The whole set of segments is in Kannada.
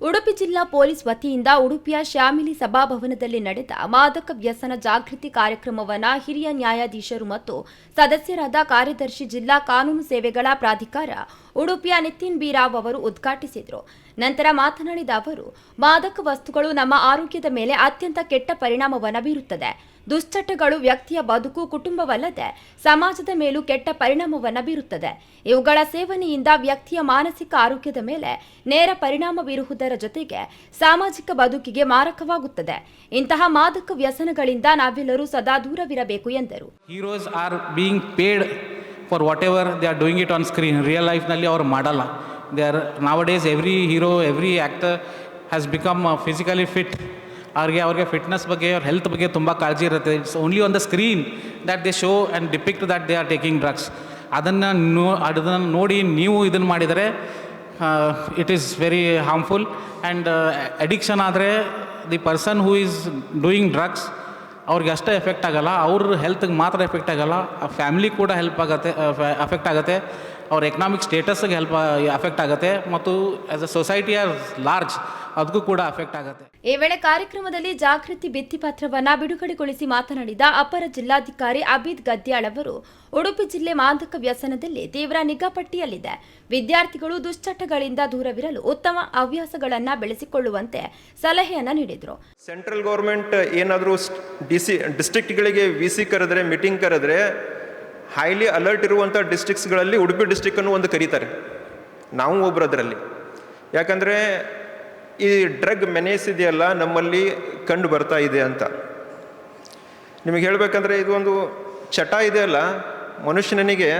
ಉಡುಪಿ ಜಿಲ್ಲಾ ಪೊಲೀಸ್ ವತಿಯಿಂದ ಉಡುಪಿಯ ಶ್ಯಾಮಿಲಿ ಸಭಾಭವನದಲ್ಲಿ ನಡೆದ ಮಾದಕ ವ್ಯಸನ ಜಾಗೃತಿ ಕಾರ್ಯಕ್ರಮವನ್ನು ಹಿರಿಯ ನ್ಯಾಯಾಧೀಶರು ಮತ್ತು ಸದಸ್ಯರಾದ ಕಾರ್ಯದರ್ಶಿ ಜಿಲ್ಲಾ ಕಾನೂನು ಸೇವೆಗಳ ಪ್ರಾಧಿಕಾರ ಉಡುಪಿಯ ನಿತಿನ್ ಬಿ ರಾವ್ ಅವರು ಉದ್ಘಾಟಿಸಿದರು. ನಂತರ ಮಾತನಾಡಿದ ಅವರು, ಮಾದಕ ವಸ್ತುಗಳು ನಮ್ಮ ಆರೋಗ್ಯದ ಮೇಲೆ ಅತ್ಯಂತ ಕೆಟ್ಟ ಪರಿಣಾಮವನ್ನು ಬೀರುತ್ತದೆ. ದುಶ್ಚಟಗಳು ವ್ಯಕ್ತಿಯ ಬದುಕು, ಕುಟುಂಬವಲ್ಲದೆ ಸಮಾಜದ ಮೇಲೂ ಕೆಟ್ಟ ಪರಿಣಾಮವನ್ನು ಬೀರುತ್ತದೆ. ಇವುಗಳ ಸೇವನೆಯಿಂದ ವ್ಯಕ್ತಿಯ ಮಾನಸಿಕ ಆರೋಗ್ಯದ ಮೇಲೆ ನೇರ ಪರಿಣಾಮ ಬೀರುವುದರ ಜೊತೆಗೆ ಸಾಮಾಜಿಕ ಬದುಕಿಗೆ ಮಾರಕವಾಗುತ್ತದೆ. ಇಂತಹ ಮಾದಕ ವ್ಯಸನಗಳಿಂದ ನಾವೆಲ್ಲರೂ ಸದಾ ದೂರವಿರಬೇಕು ಎಂದರು. Heroes are being paid for what ever they are doing it on screen. Real ಲೈಫ್ನಲ್ಲಿ ಅವರು ಮಾಡಲ್ಲ. They are nowadays every hero, every actor has become physically fit. ಅವ್ರಿಗೆ ಫಿಟ್ನೆಸ್ ಬಗ್ಗೆ, ಅವ್ರ ಹೆಲ್ತ್ ಬಗ್ಗೆ ತುಂಬ ಕಾಳಜಿ ಇರುತ್ತೆ. It's only on the screen that they show and depict that they are taking drugs. ಅದನ್ನು ನೋಡಿ ನೀವು ಇದನ್ನು ಮಾಡಿದರೆ it is very harmful. And addiction ಆದರೆ the person who is doing drugs ಅವ್ರಿಗೆ ಅಷ್ಟೇ ಎಫೆಕ್ಟ್ ಆಗೋಲ್ಲ, ಅವ್ರ ಹೆಲ್ತ್ಗೆ ಮಾತ್ರ ಎಫೆಕ್ಟ್ ಆಗೋಲ್ಲ, ಆ ಫ್ಯಾಮಿಲಿ ಕೂಡ ಅಫೆಕ್ಟ್ ಆಗುತ್ತೆ, ಅವ್ರ ಎಕನಾಮಿಕ್ ಸ್ಟೇಟಸ್ಗೆ ಅಫೆಕ್ಟ್ ಆಗುತ್ತೆ, ಮತ್ತು as a society R large ಅದಕ್ಕೂ ಕೂಡ ಅಫೆಕ್ಟ್ ಆಗುತ್ತೆ. ಈ ವೇಳೆ ಕಾರ್ಯಕ್ರಮದಲ್ಲಿ ಜಾಗೃತಿ ಭಿತ್ತಿಪತ್ರವನ್ನು ಬಿಡುಗಡೆಗೊಳಿಸಿ ಮಾತನಾಡಿದ ಅಪರ ಜಿಲ್ಲಾಧಿಕಾರಿ ಅಬೀದ್ ಗದ್ಯಾಳ್ ಅವರು, ಉಡುಪಿ ಜಿಲ್ಲೆ ಮಾದಕ ವ್ಯಸನದಲ್ಲಿ ತೀವ್ರ ನಿಗಾಪಟ್ಟಿಯಲ್ಲಿದೆ. ವಿದ್ಯಾರ್ಥಿಗಳು ದುಶ್ಚಟಗಳಿಂದ ದೂರವಿರಲು ಉತ್ತಮ ಹವ್ಯಾಸಗಳನ್ನು ಬೆಳೆಸಿಕೊಳ್ಳುವಂತೆ ಸಲಹೆಯನ್ನು ನೀಡಿದರು. ಸೆಂಟ್ರಲ್ ಗೌರ್ಮೆಂಟ್ ಏನಾದರೂ ಡಿಸ್ಟ್ರಿಕ್ಟ್ಗಳಿಗೆ ವಿಸಿ ಕರೆದ್ರೆ, ಮೀಟಿಂಗ್ ಕರೆದ್ರೆ, ಹೈಲಿ ಅಲರ್ಟ್ ಇರುವಂಥ ಡಿಸ್ಟ್ರಿಕ್ಟ್ಸ್ಗಳಲ್ಲಿ ಉಡುಪಿ ಡಿಸ್ಟ್ರಿಕ್ಟನ್ನು ಒಂದು ಕರೀತಾರೆ. ನಾವು ಒಬ್ಬರದರಲ್ಲಿ. ಯಾಕಂದರೆ ಈ ಡ್ರಗ್ ಮೆನೇಸ್ ಇದೆಯಲ್ಲ ನಮ್ಮಲ್ಲಿ ಕಂಡು ಬರ್ತಾ ಇದೆ ಅಂತ. ನಿಮಗೆ ಹೇಳಬೇಕಂದ್ರೆ ಇದು ಒಂದು ಚಟ ಇದೆಯಲ್ಲ, ಮನುಷ್ಯನಿಗೆ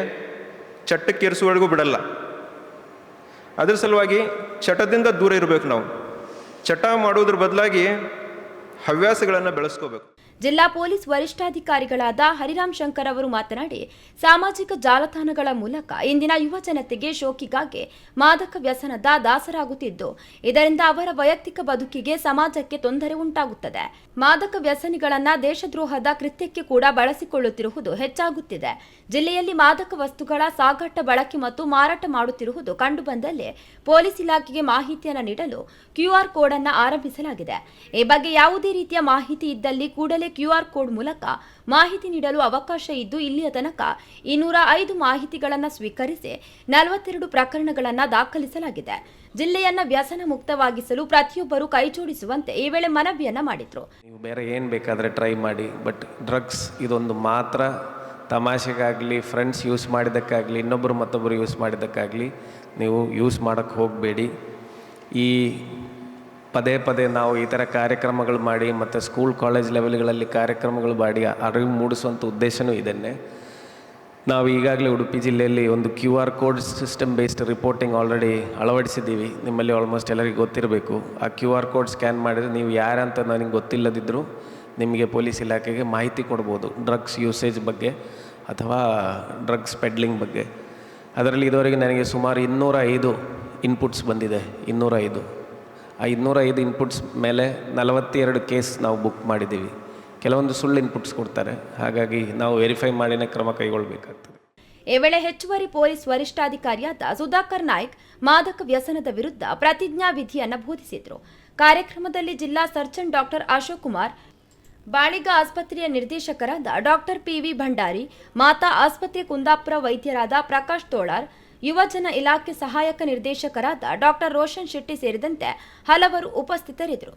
ಚಟಕ್ಕೇರಿಸುವವರೆಗೂ ಬಿಡಲ್ಲ. ಅದ್ರ ಸಲುವಾಗಿ ಚಟದಿಂದ ದೂರ ಇರಬೇಕು. ನಾವು ಚಟ ಮಾಡೋದ್ರ ಬದಲಾಗಿ ಹವ್ಯಾಸಗಳನ್ನು ಬೆಳೆಸ್ಕೋಬೇಕು. ಜಿಲ್ಲಾ ಪೊಲೀಸ್ ವರಿಷ್ಠಾಧಿಕಾರಿಗಳಾದ ಹರಿರಾಮ್ ಶಂಕರ್ ಅವರು ಮಾತನಾಡಿ, ಸಾಮಾಜಿಕ ಜಾಲತಾಣಗಳ ಮೂಲಕ ಇಂದಿನ ಯುವ ಜನತೆಗೆ ಶೋಕಿಗಾಗಿ ಮಾದಕ ವ್ಯಸನದ ದಾಸರಾಗುತ್ತಿದ್ದು, ಇದರಿಂದ ಅವರ ವೈಯಕ್ತಿಕ ಬದುಕಿಗೆ, ಸಮಾಜಕ್ಕೆ ತೊಂದರೆ ಉಂಟಾಗುತ್ತದೆ. ಮಾದಕ ವ್ಯಸನಿಗಳನ್ನ ದೇಶದ್ರೋಹದ ಕೃತ್ಯಕ್ಕೆ ಕೂಡ ಬಳಸಿಕೊಳ್ಳುತ್ತಿರುವುದು ಹೆಚ್ಚಾಗುತ್ತಿದೆ. ಜಿಲ್ಲೆಯಲ್ಲಿ ಮಾದಕ ವಸ್ತುಗಳ ಸಾಗಾಟ, ಬಳಕೆ ಮತ್ತು ಮಾರಾಟ ಮಾಡುತ್ತಿರುವುದು ಕಂಡುಬಂದಲ್ಲಿ ಪೊಲೀಸ್ ಇಲಾಖೆಗೆ ಮಾಹಿತಿಯನ್ನು ನೀಡಲು QR ಕೋಡ್ ಅನ್ನು ಆರಂಭಿಸಲಾಗಿದೆ. ಈ ಬಗ್ಗೆ ಯಾವುದೇ ರೀತಿಯ ಮಾಹಿತಿ ಇದ್ದಲ್ಲಿ ಕೂಡಲೇ QR ಕೋಡ್ ಮೂಲಕ ಮಾಹಿತಿ ನೀಡಲು ಅವಕಾಶ ಇದ್ದು, ಇಲ್ಲಿಯ ತನಕ 205 ಮಾಹಿತಿಗಳನ್ನು ಸ್ವೀಕರಿಸಿ 42 ಪ್ರಕರಣಗಳನ್ನು ದಾಖಲಿಸಲಾಗಿದೆ. ಜಿಲ್ಲೆಯನ್ನ ವ್ಯಸನ ಮುಕ್ತವಾಗಿಸಲು ಪ್ರತಿಯೊಬ್ಬರು ಕೈಜೋಡಿಸುವಂತೆ ಈ ವೇಳೆ ಮನವಿಯನ್ನ ಮಾಡಿದ್ರು. ನೀವು ಬೇರೆ ಏನು ಬೇಕಾದರೆ ಟ್ರೈ ಮಾಡಿ, ಬಟ್ ಡ್ರಗ್ಸ್ ಇದೊಂದು ಮಾತ್ರ ತಮಾಷೆಗಾಗಲಿ, ಫ್ರೆಂಡ್ಸ್ ಯೂಸ್ ಮಾಡಿದ್ದಕ್ಕಾಗಲಿ, ಇನ್ನೊಬ್ಬರು ಮತ್ತೊಬ್ಬರು ಯೂಸ್ ಮಾಡಿದ್ದಕ್ಕಾಗಲಿ ನೀವು ಯೂಸ್ ಮಾಡೋಕ್ಕೆ ಹೋಗಬೇಡಿ. ಈ ಪದೇ ಪದೇ ನಾವು ಈ ಥರ ಕಾರ್ಯಕ್ರಮಗಳು ಮಾಡಿ ಮತ್ತು ಸ್ಕೂಲ್ ಕಾಲೇಜ್ ಲೆವೆಲ್ಗಳಲ್ಲಿ ಕಾರ್ಯಕ್ರಮಗಳು ಮಾಡಿ ಅರಿವು ಮೂಡಿಸುವಂಥ ಉದ್ದೇಶವೂ ಇದನ್ನೇ. ನಾವು ಈಗಾಗಲೇ ಉಡುಪಿ ಜಿಲ್ಲೆಯಲ್ಲಿ ಒಂದು QR code system based reporting already ಅಳವಡಿಸಿದ್ದೀವಿ. ನಿಮ್ಮಲ್ಲಿ ಆಲ್ಮೋಸ್ಟ್ ಎಲ್ಲರಿಗೂ ಗೊತ್ತಿರಬೇಕು. ಆ QR ಕೋಡ್ ಸ್ಕ್ಯಾನ್ ಮಾಡಿದರೆ ನೀವು ಯಾರಂತ ನನಗೆ ಗೊತ್ತಿಲ್ಲದಿದ್ದರೂ ನಿಮಗೆ ಪೊಲೀಸ್ ಇಲಾಖೆಗೆ ಮಾಹಿತಿ ಕೊಡ್ಬೋದು, ಡ್ರಗ್ಸ್ ಯೂಸೇಜ್ ಬಗ್ಗೆ ಅಥವಾ ಡ್ರಗ್ಸ್ ಪೆಡ್ಲಿಂಗ್ ಬಗ್ಗೆ. ಅದರಲ್ಲಿ ಇದುವರೆಗೆ ನನಗೆ ಸುಮಾರು 205 ಇನ್ಪುಟ್ಸ್ ಬಂದಿದೆ. 205 ಆ 205 ಇನ್ಪುಟ್ಸ್ ಮೇಲೆ 42 ಕೇಸ್ ನಾವು ಬುಕ್ ಮಾಡಿದ್ದೀವಿ. ಕೆಲವೊಂದು ಸುಳ್ಳು ಇನ್ಪುಟ್ಸ್ ಕೊಡ್ತಾರೆ, ಹಾಗಾಗಿ ನಾವು ವೆರಿಫೈ ಮಾಡಿನೇ ಕ್ರಮ ಕೈಗೊಳ್ಳಬೇಕಾಗ್ತದೆ. ಈ ವೇಳೆ ಹೆಚ್ಚುವರಿ ಪೊಲೀಸ್ ವರಿಷ್ಠಾಧಿಕಾರಿಯಾದ ಸುಧಾಕರ್ ನಾಯ್ಕ್ ಮಾದಕ ವ್ಯಸನದ ವಿರುದ್ಧ ಪ್ರತಿಜ್ಞಾ ವಿಧಿಯನ್ನು ಬೋಧಿಸಿದರು. ಕಾರ್ಯಕ್ರಮದಲ್ಲಿ ಜಿಲ್ಲಾ ಸರ್ಜನ್ ಡಾಕ್ಟರ್ ಅಶೋಕ್ ಕುಮಾರ್, ಬಾಳಿಗ ಆಸ್ಪತ್ರೆಯ ನಿರ್ದೇಶಕರಾದ ಡಾಕ್ಟರ್ PV ಭಂಡಾರಿ, ಮಾತಾ ಆಸ್ಪತ್ರೆ ಕುಂದಾಪುರ ವೈದ್ಯರಾದ ಪ್ರಕಾಶ್ ತೋಳಾರ್, ಯುವಜನ ಇಲಾಖೆ ಸಹಾಯಕ ನಿರ್ದೇಶಕರಾದ ಡಾಕ್ಟರ್ ರೋಷನ್ ಶೆಟ್ಟಿ ಸೇರಿದಂತೆ ಹಲವರು ಉಪಸ್ಥಿತರಿದ್ದರು.